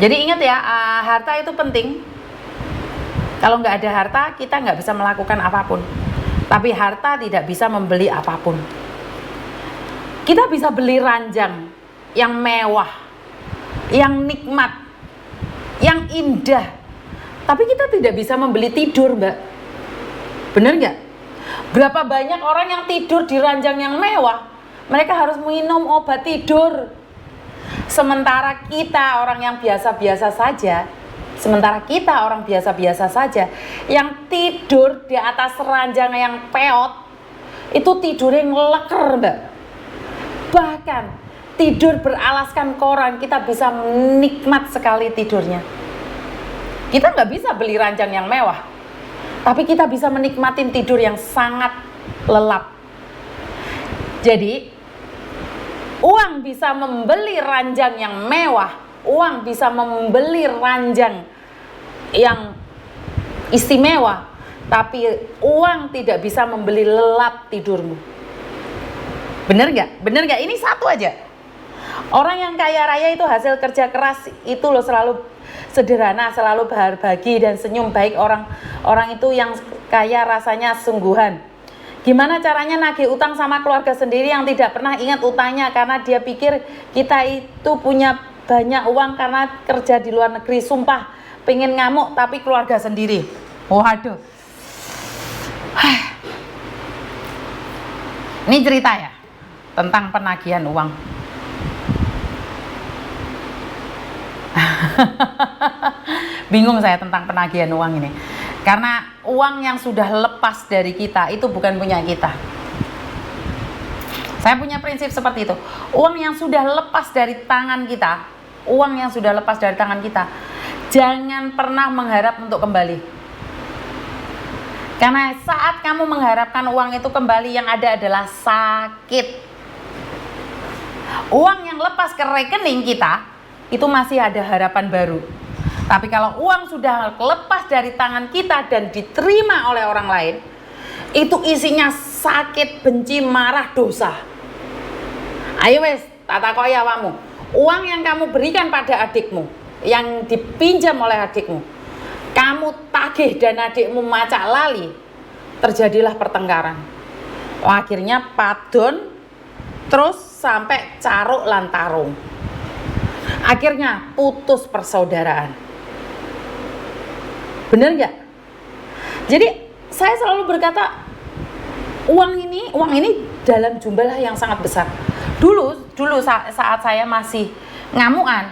Jadi ingat ya, harta itu penting. Kalau nggak ada harta, kita nggak bisa melakukan apapun. Tapi harta tidak bisa membeli apapun. Kita bisa beli ranjang yang mewah, yang nikmat, yang indah. Tapi kita tidak bisa membeli tidur, Mbak. Bener nggak? Berapa banyak orang yang tidur di ranjang yang mewah, mereka harus minum obat tidur. Sementara kita orang yang biasa-biasa saja, yang tidur di atas ranjang yang peot, itu tidurnya ngeleker, Mbak. Bahkan tidur beralaskan koran, kita bisa nikmat sekali tidurnya. Kita nggak bisa beli ranjang yang mewah, tapi kita bisa menikmatin tidur yang sangat lelap. Jadi uang bisa membeli ranjang yang mewah, uang bisa membeli ranjang yang istimewa, tapi uang tidak bisa membeli lelap tidurmu. Bener nggak? Bener nggak? Ini satu aja. Orang yang kaya raya itu hasil kerja keras, itu loh, selalu sederhana, selalu berbagi dan senyum baik. Orang itu yang kaya rasanya sungguhan. Gimana caranya nagih utang sama keluarga sendiri yang tidak pernah ingat utangnya, karena dia pikir kita itu punya banyak uang karena kerja di luar negeri. Sumpah, pengen ngamuk tapi keluarga sendiri. Waduh. Ini cerita ya tentang penagihan uang. Bingung saya tentang penagihan uang ini, karena uang yang sudah lepas dari kita itu bukan punya kita. Saya punya prinsip seperti itu. Uang yang sudah lepas dari tangan kita, jangan pernah mengharap untuk kembali. Karena saat kamu mengharapkan uang itu kembali, yang ada adalah sakit. Uang yang lepas ke rekening kita itu masih ada harapan baru. Tapi kalau uang sudah lepas dari tangan kita dan diterima oleh orang lain, itu isinya sakit, benci, marah, dosa. Ayo wes, tak takoki awakmu. Uang yang kamu berikan pada adikmu, yang dipinjam oleh adikmu, kamu tagih dan adikmu macak lali, terjadilah pertengkaran. Akhirnya padon, terus sampai caruk lan tarung. Akhirnya putus persaudaraan. Bener nggak? Jadi saya selalu berkata, uang ini dalam jumlah yang sangat besar. Dulu saat saya masih ngamukan,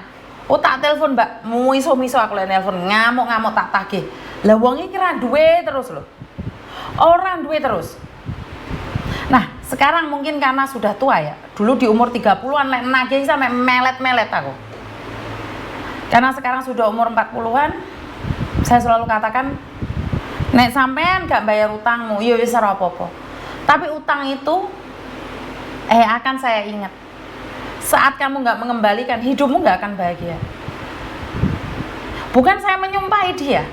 tak telepon Mbak, miso aku telepon, ngamuk tak tagih. Lah wong iki ra duwe terus loh. Orang duwe terus. Nah, sekarang mungkin karena sudah tua ya. Dulu di umur 30-an lek nagih sampai melet-melet aku. Karena sekarang sudah umur 40-an, saya selalu katakan, nek sampean gak bayar utangmu, ya wis ora apa-apa. Tapi utang itu akan saya ingat. Saat kamu gak mengembalikan, hidupmu gak akan bahagia. Bukan saya menyumpahi dia.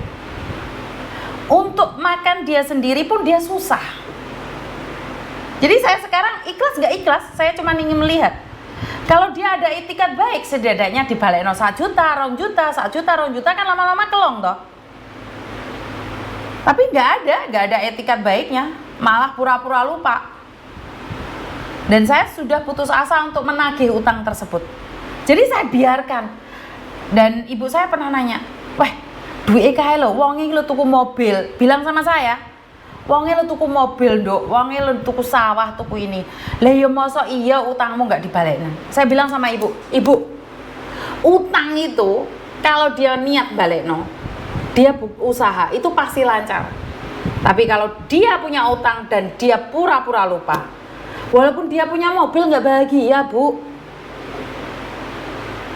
Untuk makan dia sendiri pun dia susah. Jadi saya sekarang ikhlas gak ikhlas, saya cuma ingin melihat. Kalau dia ada itikat baik, setidaknya dibalekno 1 juta, 2 juta, 1 juta, 2 juta kan lama-lama kelong toh. Tapi nggak ada etikat baiknya, malah pura-pura lupa. Dan saya sudah putus asa untuk menagih utang tersebut. Jadi saya biarkan. Dan ibu saya pernah nanya, weh, duit kae lho, wonge lho tuku mobil. Bilang sama saya, wonge lho tuku mobil, Nduk, wonge lho tuku sawah, tuku ini. Lah ya mosok iya utangmu nggak dibalekna. Saya bilang sama ibu, utang itu kalau dia niat balekno, dia usaha, itu pasti lancar. Tapi kalau dia punya utang dan dia pura-pura lupa, walaupun dia punya mobil nggak bahagia, Bu.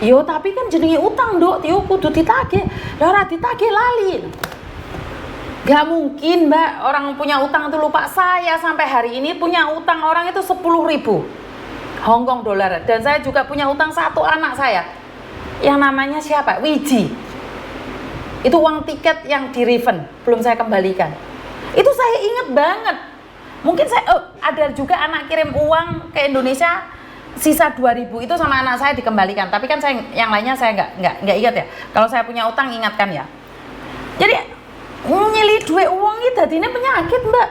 Yo tapi kan jenenge utang, Nduk, yo kudu ditagih. Lah ora ditagih lali. Gak mungkin, Mbak, orang punya utang itu lupa. Saya sampai hari ini punya utang orang itu 10.000 Hongkong dolar. Dan saya juga punya utang 1 anak saya, yang namanya siapa? Wiji. Itu uang tiket yang di refund, belum saya kembalikan. Itu saya ingat banget. Mungkin saya ada juga anak kirim uang ke Indonesia sisa 2.000 itu sama anak saya dikembalikan, tapi kan saya yang lainnya saya nggak ingat ya. Kalau saya punya utang ingatkan ya. Jadi nyili duit uang itu dadine penyakit, Mbak.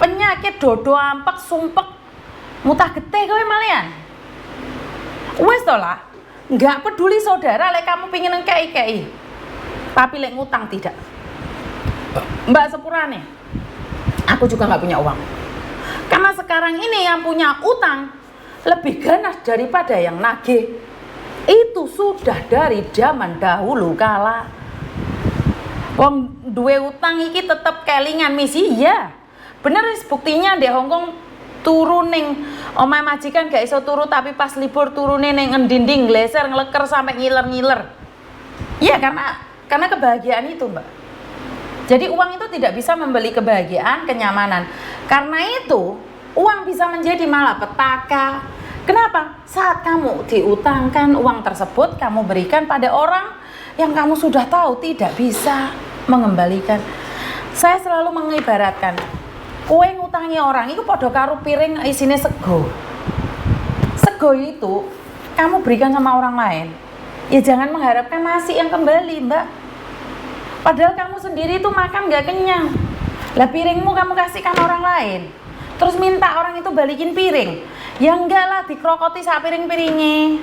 Penyakit dodo ampek sumpek mutah getih kowe malian. Wes to lah, nggak peduli saudara lek kamu pingin ngkei, tapi lek ngutang tidak. Mbak sepurane, aku juga nggak punya uang. Karena sekarang ini yang punya utang lebih ganas daripada yang nagih. Itu sudah dari zaman dahulu kala. Wong duwe utang iki tetep kelingan misi ya. Bener wis buktinya di Hongkong turu ning omahe majikan gak iso turu, tapi pas libur turune ning endinding gleser ngleker sampai ngiler-ngiler. Iya, karena kebahagiaan itu, Mbak. Jadi uang itu tidak bisa membeli kebahagiaan, kenyamanan. Karena itu uang bisa menjadi malapetaka. Kenapa? Saat kamu diutangkan uang tersebut, kamu berikan pada orang yang kamu sudah tahu tidak bisa mengembalikan. Saya selalu mengibaratkan, kowe ngutangi orang itu padha karo piring isine sego. Sego itu kamu berikan sama orang lain, ya jangan mengharapkan nasi yang kembali, Mbak. Padahal kamu sendiri itu makan gak kenyang. Lah piringmu kamu kasihkan orang lain, terus minta orang itu balikin piring, ya enggak lah, dikrokoti sak piring-piringe.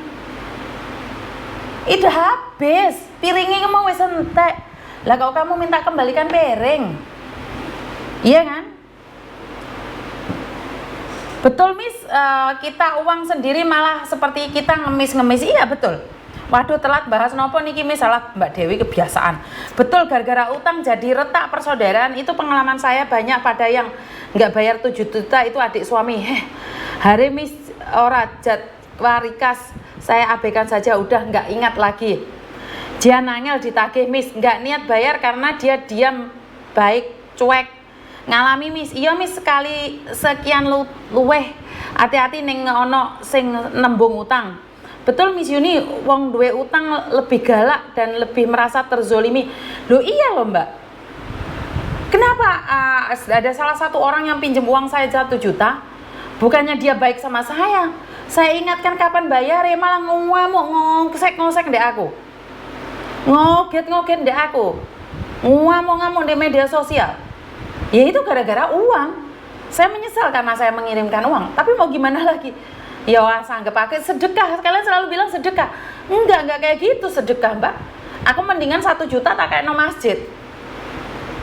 Itu habis, piringnya kamu wis entek. Lah kalau kamu minta kembalikan piring, iya kan? Betul Miss, kita uang sendiri malah seperti kita ngemis-ngemis. Iya betul. Waduh telat bahas nopo niki Miss, salah Mbak Dewi kebiasaan. Betul, gara-gara utang jadi retak persaudaraan. Itu pengalaman saya banyak pada yang nggak bayar 7 juta itu adik suami. Hari Miss ora jat warikas, saya abaikan saja, udah nggak ingat lagi. Dia nangel ditagih Miss, nggak niat bayar karena dia diam, baik, cuek. Ngalami Miss, iya Miss sekali sekian luweh. Hati-hati ning ono sing nembung utang. Betul Miss Yuni, wong duwe utang lebih galak dan lebih merasa terzolimi. Loh iya loh Mbak. Kenapa ada salah satu orang yang pinjam uang saya 1 juta, bukannya dia baik sama saya ingatkan kapan bayar, ya malah ngamuk ngosek ndek aku. Ngoget ndek aku. Ngamuk di media sosial. Ya itu gara-gara uang. Saya menyesal karena saya mengirimkan uang. Tapi mau gimana lagi? Ya anggap pakai sedekah. Kalian selalu bilang sedekah. Enggak kayak gitu sedekah, Mbak. Aku mendingan 1 juta tak kayak no masjid.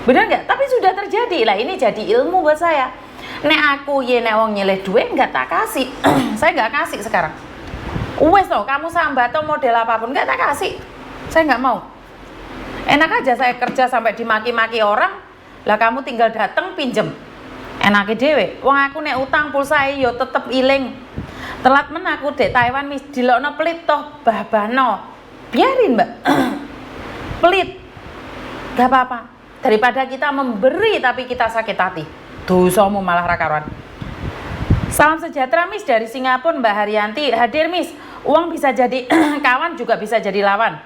Benar nggak? Tapi sudah terjadi. Lah ini jadi ilmu buat saya. Nek aku nek wong nyeleh duit enggak tak kasih. Saya enggak kasih sekarang. Wes loh, kamu sambat atau model apapun enggak tak kasih. Saya enggak mau. Enak aja saya kerja sampai dimaki-maki orang. Lah kamu tinggal datang pinjem. Enake dhewe. Wong aku nek utang pulsa yo tetep iling. Telat men aku dek Taiwan Miss dilokno pelit toh babano. Biarin, Mbak. Pelit. Gak apa-apa. Daripada kita memberi tapi kita sakit hati. Dosamu malah ra karuan. Salam sejahtera Miss dari Singapura, Mbak Haryanti. Hadir Miss. Uang bisa jadi kawan juga bisa jadi lawan.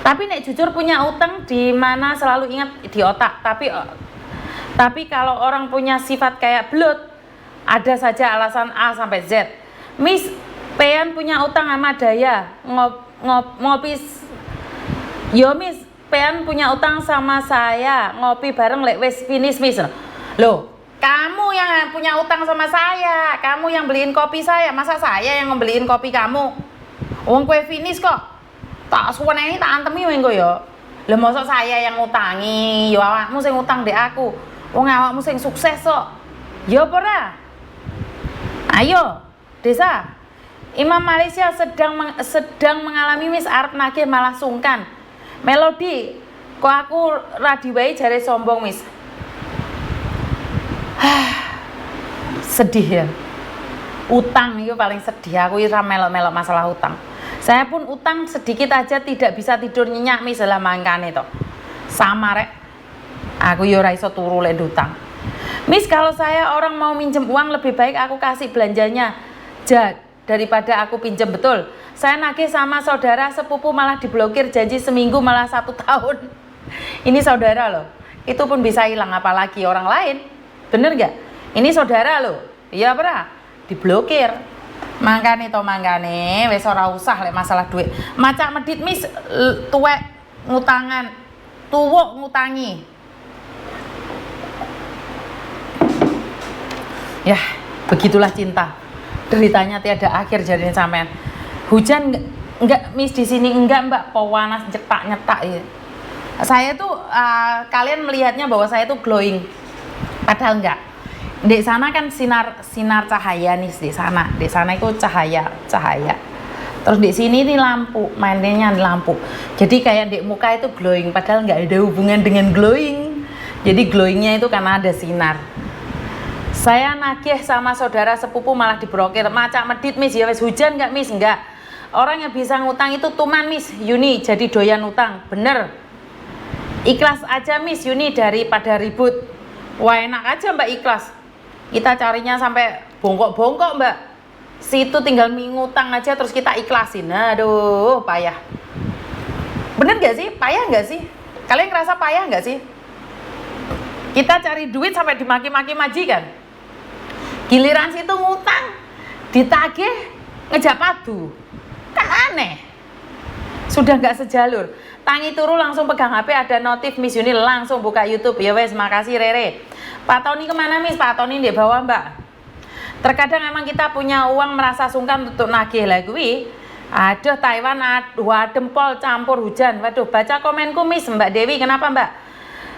Tapi nek jujur punya utang di mana selalu ingat di otak. Tapi kalau orang punya sifat kayak belut, ada saja alasan A sampai Z. Miss, Pean punya utang sama Daya. Ngopi. Yo Miss, Pean punya utang sama saya. Ngopi bareng lek wis finish Miss. Loh, kamu yang punya utang sama saya. Kamu yang beliin kopi saya. Masa saya yang ngebeliin kopi kamu? Wong kue finish kok. Tak suweneni tak antemi engko ya. Lah mosok saya yang ngutangi, yo awakmu sing utang ndek aku. Wong awakmu sing sukses kok. Ya apa ora? Ayo, Desa. Imam Malaysia sedang mengalami Miss arep nagih malah sungkan. Melodi, kok aku radiwai jare sombong Miss. Sedih ya. Utang itu paling sedih. Aku ora melok-melok masalah utang. Saya pun utang sedikit aja tidak bisa tidur nyenyak misalnya mangkane to. Sama rek. Aku yo ora iso turu lek utang. Miss, kalau saya orang mau minjem uang lebih baik aku kasih belanjanya daripada aku pinjem. Betul. Saya nagih sama saudara sepupu malah diblokir, janji seminggu malah 1 tahun. Ini saudara loh. Itu pun bisa hilang, apalagi orang lain. Bener gak? Ini saudara loh. Iya pernah diblokir. Mangkane wis ora usah lek masalah duit. Macak medit mis tuwek ngutangan, tuwuk ngutangi. Ya, begitulah cinta. Deritanya tiada akhir jadinya sampean. Hujan enggak mis di sini enggak Mbak, panas nyetak ya. Saya tuh kalian melihatnya bahwa saya tuh glowing. Padahal enggak. Di sana kan sinar cahaya nih di sana. Di sana itu cahaya. Terus di sini nih lampu, mainnya lampu. Jadi kayak di muka itu glowing, padahal nggak ada hubungan dengan glowing. Jadi glowingnya itu karena ada sinar. Saya nagih sama saudara sepupu malah dibrokir. Macak medit mis, ya wes hujan nggak mis? Nggak. Orang yang bisa ngutang itu tuman mis, Yuni jadi doyan utang. Bener. Ikhlas aja mis Yuni daripada ribut. Wah enak aja Mbak ikhlas. Kita carinya sampai bongkok-bongkok Mbak. Situ tinggal ngutang aja terus kita ikhlasin. Aduh, payah. Bener gak sih? Payah gak sih? Kalian ngerasa payah gak sih? Kita cari duit sampai dimaki-maki majikan. Giliran situ ngutang, ditagih, ngejak padu. Kan aneh. Sudah gak sejalur. Tangi turu langsung pegang HP, ada notif Miss Yuni, langsung buka YouTube. Ya wes, makasih Rere. Pak Tony kemana Miss? Pak Tony di bawah Mbak. Terkadang emang kita punya uang merasa sungkan untuk nagih lah gue. Aduh Taiwan dua dempol campur hujan. Waduh, baca komenku Miss Mbak Dewi. Kenapa Mbak?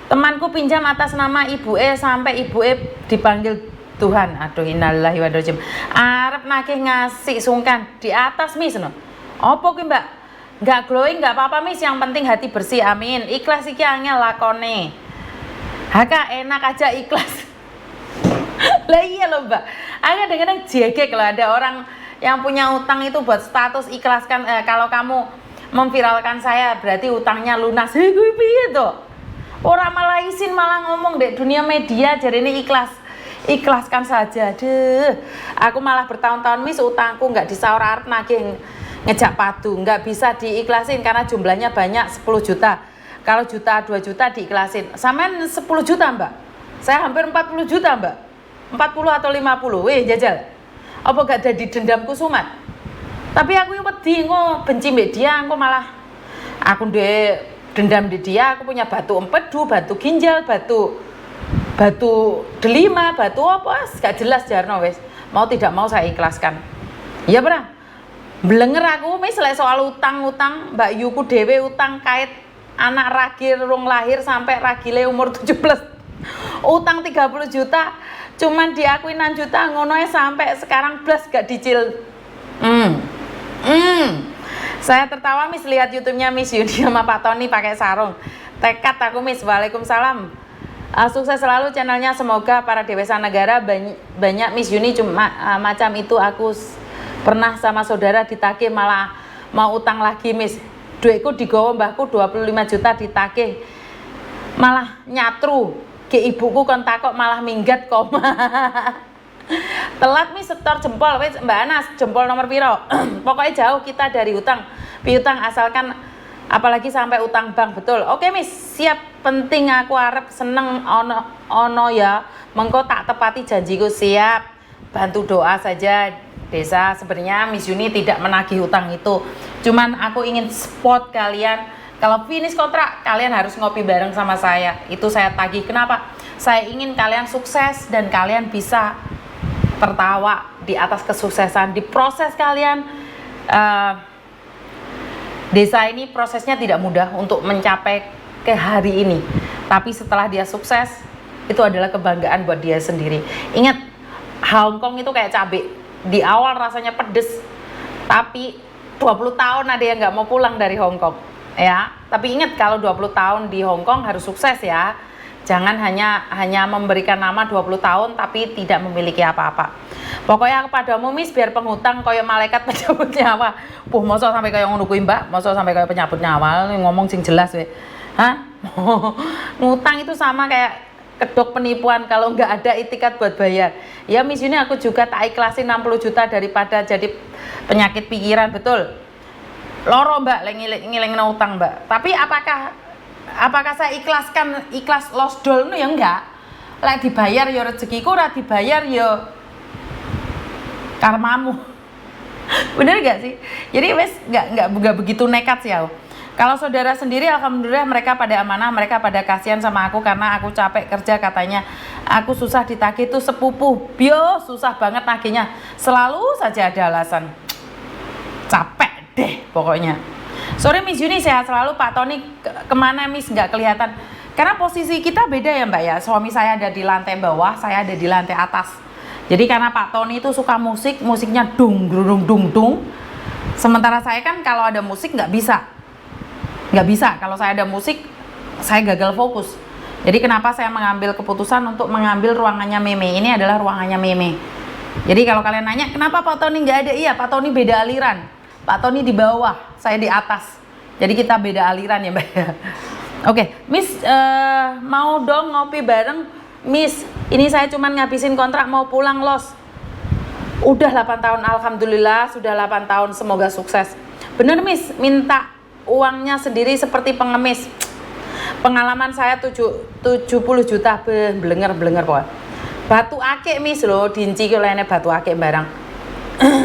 Temanku pinjam atas nama Ibu E sampai Ibu E dipanggil Tuhan. Aduh innalillahi wa inna ilaihi raji'un. Arep nagih ngasih sungkan di atas Miss no. Opo ki Mbak? Nggak glowing nggak apa-apa Miss, yang penting hati bersih. Amin. Ikhlas iki angel lakone. Haka enak aja ikhlas. Lah iya loh Mbak, aku kadang-kadang jegek loh ada orang yang punya utang itu buat status ikhlaskan. Kalau kamu memviralkan saya berarti utangnya lunas. Hei gue piye tuh? Orang malah isin malah ngomong deh dunia media jadi ini ikhlaskan saja. Deh, aku malah bertahun-tahun Miss utangku nggak disaur arep nagih ngejak padu, nggak bisa diikhlasin karena jumlahnya banyak 10 juta. Kalau juta 2 juta diikhlasin. Sampean 10 juta Mbak. Saya hampir 40 juta Mbak. 40 atau 50, weh jajal. Apa gak ada di dendamku sumat? Tapi aku yang wedi benci mbek dia, aku malah aku dendam di dia. Aku punya batu empedu, batu ginjal, batu delima, batu apa? Gak jelas jarno wes. Mau tidak mau saya ikhlaskan. Iya pernah. Blenger aku misalnya soal utang-utang, Mbak Yuku dewe utang kait anak ragil rung lahir sampai ragile umur 17. Utang 30 juta. Cuman diakui 6 juta ngono sampai sekarang plus gak dicil. Saya tertawa Miss lihat YouTube-nya Miss Yuni sama Pak Tony pakai sarung. Tekad aku Miss. Waalaikumsalam. Sukses selalu channelnya, semoga para dewasa negara banyak Miss Yuni. Cuma macam itu aku pernah sama saudara ditagih malah mau utang lagi Miss. Duitku digawa mbahku 25 juta ditagih malah nyatru. Ke ibuku kon takok malah minggat koma. Telat Miss setor jempol wes Mbak Anas, jempol nomor piro? Pokoknya jauh kita dari utang. Piutang asalkan apalagi sampai utang bank, betul. Oke Miss, siap. Penting aku arep seneng ono ya. Mengko tak tepati janjiku, siap. Bantu doa saja Desa. Sebenarnya Miss Yuni tidak menagih utang itu. Cuman aku ingin spot kalian. Kalau finish kontrak, kalian harus ngopi bareng sama saya. Itu saya tagih. Kenapa? Saya ingin kalian sukses dan kalian bisa tertawa di atas kesuksesan. Di proses kalian, desa ini prosesnya tidak mudah untuk mencapai ke hari ini. Tapi setelah dia sukses, itu adalah kebanggaan buat dia sendiri. Ingat, Hong Kong itu kayak cabai. Di awal rasanya pedes, tapi 20 tahun ada yang nggak mau pulang dari Hong Kong. Ya, tapi ingat kalau 20 tahun di Hong Kong harus sukses ya. Jangan hanya memberikan nama 20 tahun tapi tidak memiliki apa-apa. Pokoknya aku padamu Miss biar penghutang kaya malaikat pencabut nyawa. Mosok sampai kaya ngono kuwi Mbak, mosok sampai kaya penyabut nyawa, ngomong sing jelas we. Hah? Ngutang itu sama kayak kedok penipuan kalau nggak ada itikat buat bayar. Ya Miss ini aku juga tak ikhlasin 60 juta daripada jadi penyakit pikiran, betul. Loro Mbak, ngiling utang Mbak. Tapi apakah saya ikhlas lost doll ya enggak? Lek dibayar ya rezekiku, ora dibayar ya karmamu. Bener gak sih? Jadi wes nggak begitu nekat sih aku. Kalau saudara sendiri, alhamdulillah mereka pada amanah, mereka pada kasihan sama aku karena aku capek kerja katanya. Aku susah ditagih tuh sepupu, bio susah banget nagihnya. Selalu saja ada alasan. Capek deh pokoknya. Sore Miss Juni sehat selalu, Pak Tony kemana Miss nggak kelihatan? Karena posisi kita beda ya Mbak ya. Suami saya ada di lantai bawah, saya ada di lantai atas. Jadi karena Pak Tony itu suka musik, musiknya dung dung dung dung. Sementara saya kan kalau ada musik nggak bisa. Kalau saya ada musik saya gagal fokus. Jadi kenapa saya mengambil keputusan untuk mengambil ruangannya Meme. Ini adalah ruangannya Meme. Jadi kalau kalian nanya kenapa Pak Tony nggak ada, iya Pak Tony beda aliran. Pak Tony di bawah, saya di atas. Jadi kita beda aliran ya Mbak ya. Oke, Miss mau dong ngopi bareng. Miss, ini saya cuman ngabisin kontrak mau pulang los. Udah 8 tahun, alhamdulillah sudah 8 tahun, semoga sukses. Bener Miss, minta uangnya sendiri seperti pengemis. Pengalaman saya 70 juta belenger pokoknya. Batu akik Miss loh, dinci lainnya batu akik barang.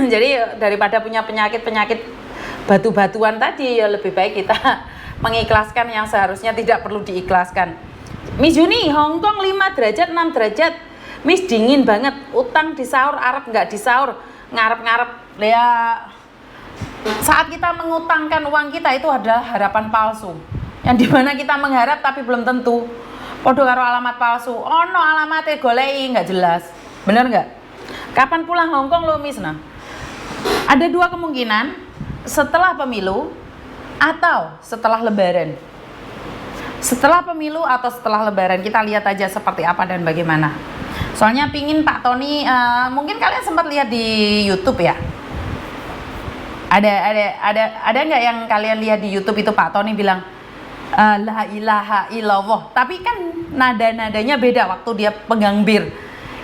Jadi daripada punya penyakit batu-batuan tadi, ya lebih baik kita mengikhlaskan yang seharusnya tidak perlu diikhlaskan. Miss Juni, Hongkong 5 derajat 6 derajat. Miss dingin banget, utang disaur Arab nggak disaur, ngarep-ngarep ya. Saat kita mengutangkan uang kita itu adalah harapan palsu, yang dimana kita mengharap tapi belum tentu. Podo karo alamat palsu, ono alamatnya golei nggak jelas, bener nggak? Kapan pulang Hongkong lo Miss? Nah, ada 2 kemungkinan, setelah pemilu atau setelah lebaran. Setelah pemilu atau setelah lebaran, kita lihat aja seperti apa dan bagaimana. Soalnya pingin Pak Tony, mungkin kalian sempat lihat di YouTube ya. Ada nggak yang kalian lihat di YouTube itu Pak Tony bilang la ilaha illallah, tapi kan nada-nadanya beda waktu dia pegang bir.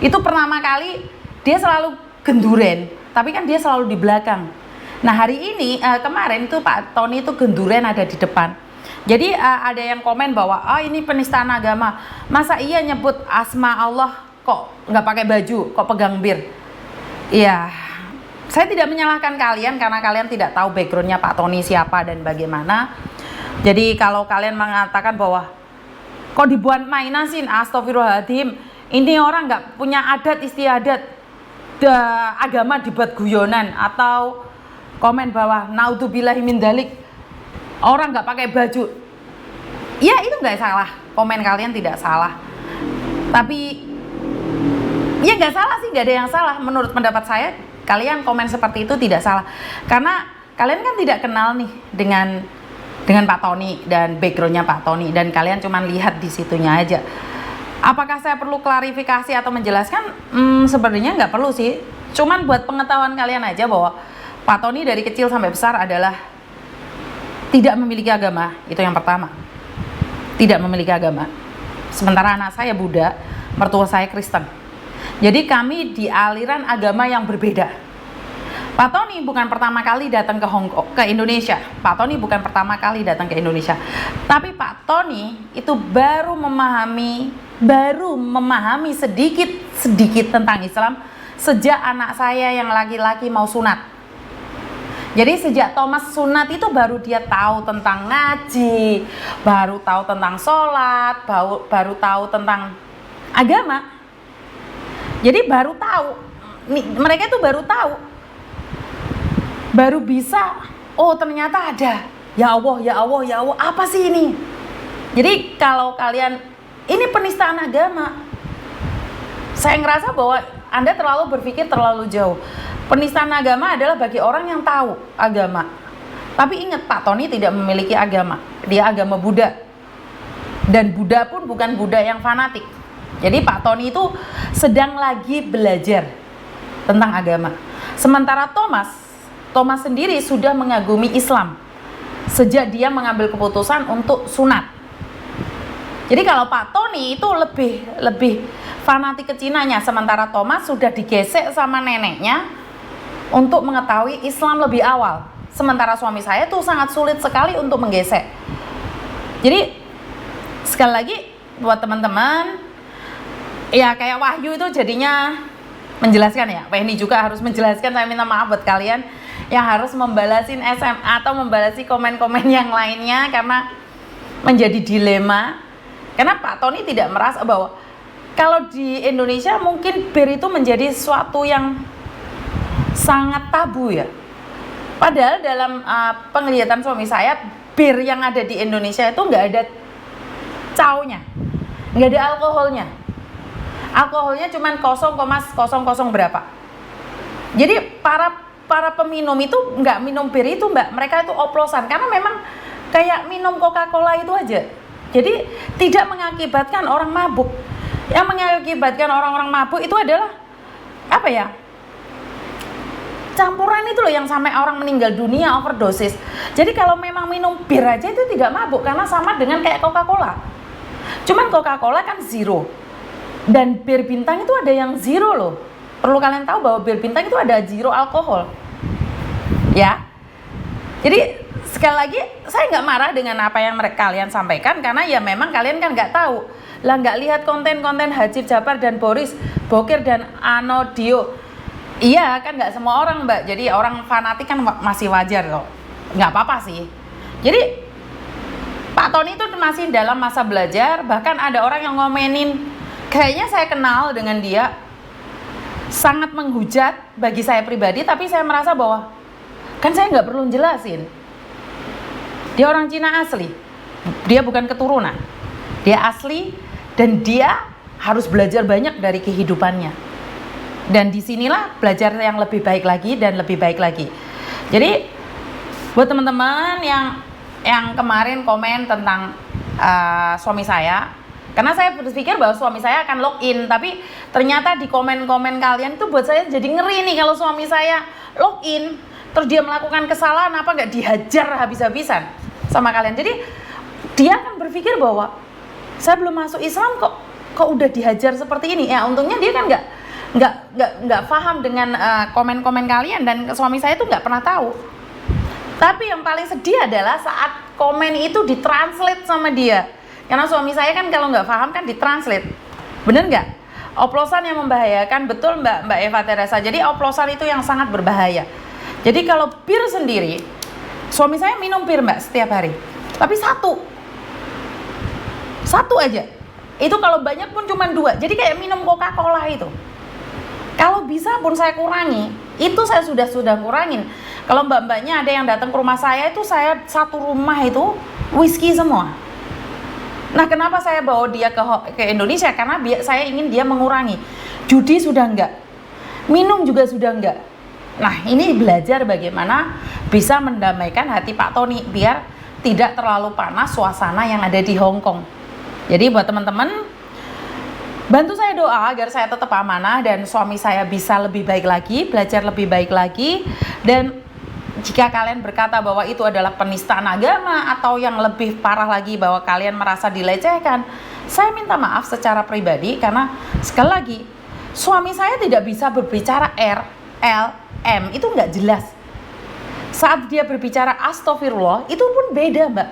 Itu pertama kali dia selalu genduren, tapi kan dia selalu di belakang. Nah hari ini kemarin itu Pak Tony itu genduren ada di depan. Jadi ada yang komen bahwa ini penistaan agama. Masa iya nyebut asma Allah kok nggak pakai baju, kok pegang bir? Iya, saya tidak menyalahkan kalian karena kalian tidak tahu backgroundnya Pak Tony siapa dan bagaimana. Jadi kalau kalian mengatakan bahwa kok dibuat mainan sih, astagfirullahaladzim, ini orang nggak punya adat istiadat, agama dibuat guyonan, atau komen bahwa naudzubillahi min dzalik, orang nggak pakai baju, ya itu nggak salah, komen kalian tidak salah, tapi ya nggak salah sih, nggak ada yang salah. Menurut pendapat saya, kalian komen seperti itu tidak salah, karena kalian kan tidak kenal nih dengan Pak Tony dan backgroundnya Pak Tony, dan kalian cuma lihat di situnya aja. Apakah saya perlu klarifikasi atau menjelaskan? Sebenarnya nggak perlu sih, cuman buat pengetahuan kalian aja bahwa Pak Tony dari kecil sampai besar adalah tidak memiliki agama. Itu yang pertama, tidak memiliki agama. Sementara anak saya Buddha, mertua saya Kristen. Jadi kami di aliran agama yang berbeda. Pak Tony bukan pertama kali datang ke Indonesia. Pak Tony bukan pertama kali datang ke Indonesia. Tapi Pak Tony itu baru memahami sedikit tentang Islam sejak anak saya yang laki-laki mau sunat. Jadi sejak Thomas sunat itu baru dia tahu tentang ngaji, baru tahu tentang sholat, baru tahu tentang agama. Jadi baru tahu, mereka itu baru tahu, baru bisa, oh ternyata ada, ya Allah, apa sih ini? Jadi kalau kalian, ini penistaan agama, saya ngerasa bahwa Anda terlalu berpikir terlalu jauh. Penistaan agama adalah bagi orang yang tahu agama. Tapi ingat, Pak Tony tidak memiliki agama, dia agama Buddha. Dan Buddha pun bukan Buddha yang fanatik. Jadi Pak Tony itu sedang lagi belajar tentang agama. Sementara Thomas sendiri sudah mengagumi Islam sejak dia mengambil keputusan untuk sunat. Jadi kalau Pak Tony itu lebih fanatik ke Cinanya, sementara Thomas sudah digesek sama neneknya untuk mengetahui Islam lebih awal. Sementara suami saya tuh sangat sulit sekali untuk menggesek. Jadi sekali lagi buat teman-teman, ya kayak Wahyu itu jadinya menjelaskan ya, Wahyu juga harus menjelaskan, saya minta maaf buat kalian. yang harus membalasin SMA atau membalasi komen-komen yang lainnya karena menjadi dilema. Karena Pak Tony tidak merasa bahwa kalau di Indonesia mungkin bir itu menjadi sesuatu yang sangat tabu ya. Padahal dalam penglihatan suami saya, bir yang ada di Indonesia itu nggak ada caunya, nggak ada alkoholnya. Alkoholnya cuma 0,00 berapa. Jadi para peminum itu nggak minum bir itu mbak, mereka itu oplosan karena memang kayak minum Coca-Cola itu aja. Jadi tidak mengakibatkan orang mabuk. Yang mengakibatkan orang-orang mabuk itu adalah apa ya? Campuran itu loh yang sampai orang meninggal dunia overdosis. Jadi kalau memang minum bir aja itu tidak mabuk karena sama dengan kayak Coca-Cola. Cuman Coca-Cola kan zero. Dan bir bintang itu ada yang zero loh. Perlu kalian tahu bahwa bir bintang itu ada zero alkohol. Ya. Jadi sekali lagi saya nggak marah dengan apa yang kalian sampaikan karena ya memang kalian kan nggak tahu. Lah nggak lihat konten-konten Hajib Japar dan Boris Bokir dan Anodio. Iya kan nggak semua orang mbak, jadi orang fanatik kan masih wajar loh, nggak apa-apa sih. Jadi Pak Tony itu masih dalam masa belajar, bahkan ada orang yang ngomenin, kayaknya saya kenal dengan dia, sangat menghujat bagi saya pribadi, tapi saya merasa bahwa kan saya nggak perlu jelasin. Dia orang Cina asli, dia bukan keturunan, dia asli dan dia harus belajar banyak dari kehidupannya. Dan disinilah belajar yang lebih baik lagi dan lebih baik lagi. Jadi buat teman-teman yang kemarin komen tentang suami saya, karena saya berpikir bahwa suami saya akan login, tapi ternyata di komen-komen kalian itu buat saya jadi ngeri nih kalau suami saya login, terus dia melakukan kesalahan apa nggak dihajar habis-habisan sama kalian. Jadi dia akan berpikir bahwa saya belum masuk Islam kok udah dihajar seperti ini. Ya untungnya dia kan nggak paham dengan komen-komen kalian dan suami saya tuh nggak pernah tahu. Tapi yang paling sedih adalah saat komen itu ditranslate sama dia, karena suami saya kan kalau nggak paham kan ditranslate, bener nggak? Oplosan yang membahayakan, betul mbak Eva Teresa. Jadi oplosan itu yang sangat berbahaya. Jadi kalau bir sendiri, suami saya minum bir mbak setiap hari, tapi satu aja. Itu kalau banyak pun cuma 2. Jadi kayak minum Coca-Cola itu. Kalau bisa pun saya kurangi, itu saya sudah kurangin. Kalau mbak-mbaknya ada yang datang ke rumah saya itu saya satu rumah itu whisky semua. Nah kenapa saya bawa dia ke Indonesia? Karena saya ingin dia mengurangi. Judi sudah enggak, minum juga sudah enggak. Nah ini belajar bagaimana bisa mendamaikan hati Pak Tony biar tidak terlalu panas suasana yang ada di Hong Kong. Jadi buat teman-teman, bantu saya doa agar saya tetap amanah dan suami saya bisa lebih baik lagi, belajar lebih baik lagi. Dan jika kalian berkata bahwa itu adalah penistaan agama atau yang lebih parah lagi bahwa kalian merasa dilecehkan, saya minta maaf secara pribadi karena sekali lagi suami saya tidak bisa berbicara R, L, M, itu nggak jelas. Saat dia berbicara astagfirullah itu pun beda mbak,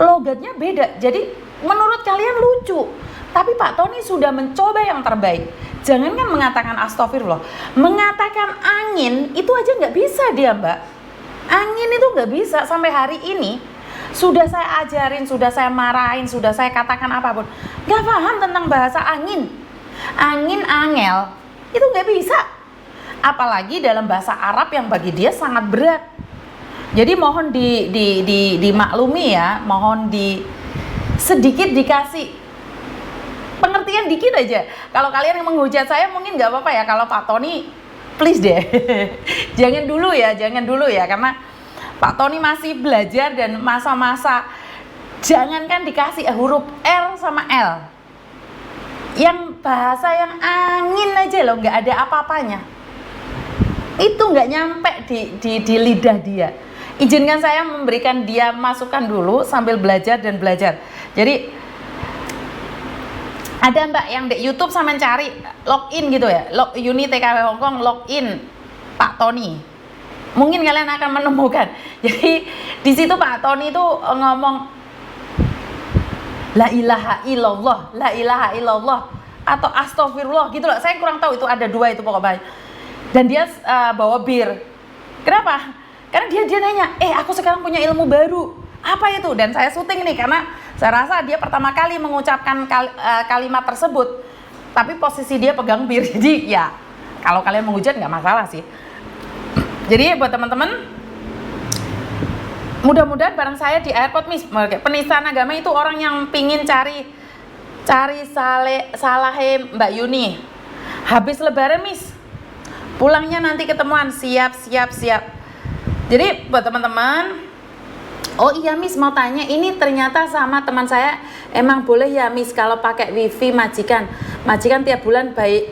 logatnya beda. Jadi menurut kalian lucu, tapi Pak Tony sudah mencoba yang terbaik. Jangankan mengatakan astagfirullah, mengatakan angin itu aja nggak bisa dia mbak. Angin itu nggak bisa. Sampai hari ini sudah saya ajarin, sudah saya marahin, sudah saya katakan apapun, nggak paham tentang bahasa angin. Angin, angel itu nggak bisa. Apalagi dalam bahasa Arab yang bagi dia sangat berat. Jadi mohon dimaklumi ya, mohon sedikit dikasih pengertian dikit aja. Kalau kalian yang menghujat saya mungkin nggak apa-apa ya. Kalau Pak Tony please deh jangan dulu ya karena Pak Tony masih belajar dan masa-masa jangankan dikasih huruf R sama L, yang bahasa yang angin aja loh, nggak ada apa-apanya, itu nggak nyampe di lidah dia. Izinkan saya memberikan dia masukan dulu sambil belajar dan belajar. Jadi ada mbak yang di YouTube sama cari login gitu ya, Uni TKW Hongkong login Pak Tony, mungkin kalian akan menemukan. Jadi di situ Pak Tony itu ngomong la ilaha illallah atau astagfirullah gitu loh. Saya kurang tahu itu ada 2 itu pokoknya. Dan dia bawa bir. Kenapa? Karena dia nanya, aku sekarang punya ilmu baru. Apa itu? Dan saya syuting nih karena saya rasa dia pertama kali mengucapkan kalimat tersebut. Tapi posisi dia pegang bir. Jadi ya kalau kalian menghujat nggak masalah sih. Jadi buat teman-teman, mudah-mudahan bareng saya di airport Miss, penistaan agama itu orang yang pingin cari salahe Mbak Yuni. Habis lebaran Miss, pulangnya nanti ketemuan, siap. Jadi buat teman-teman, oh iya Miss mau tanya, ini ternyata sama teman saya, emang boleh ya Miss kalau pakai wifi majikan tiap bulan harus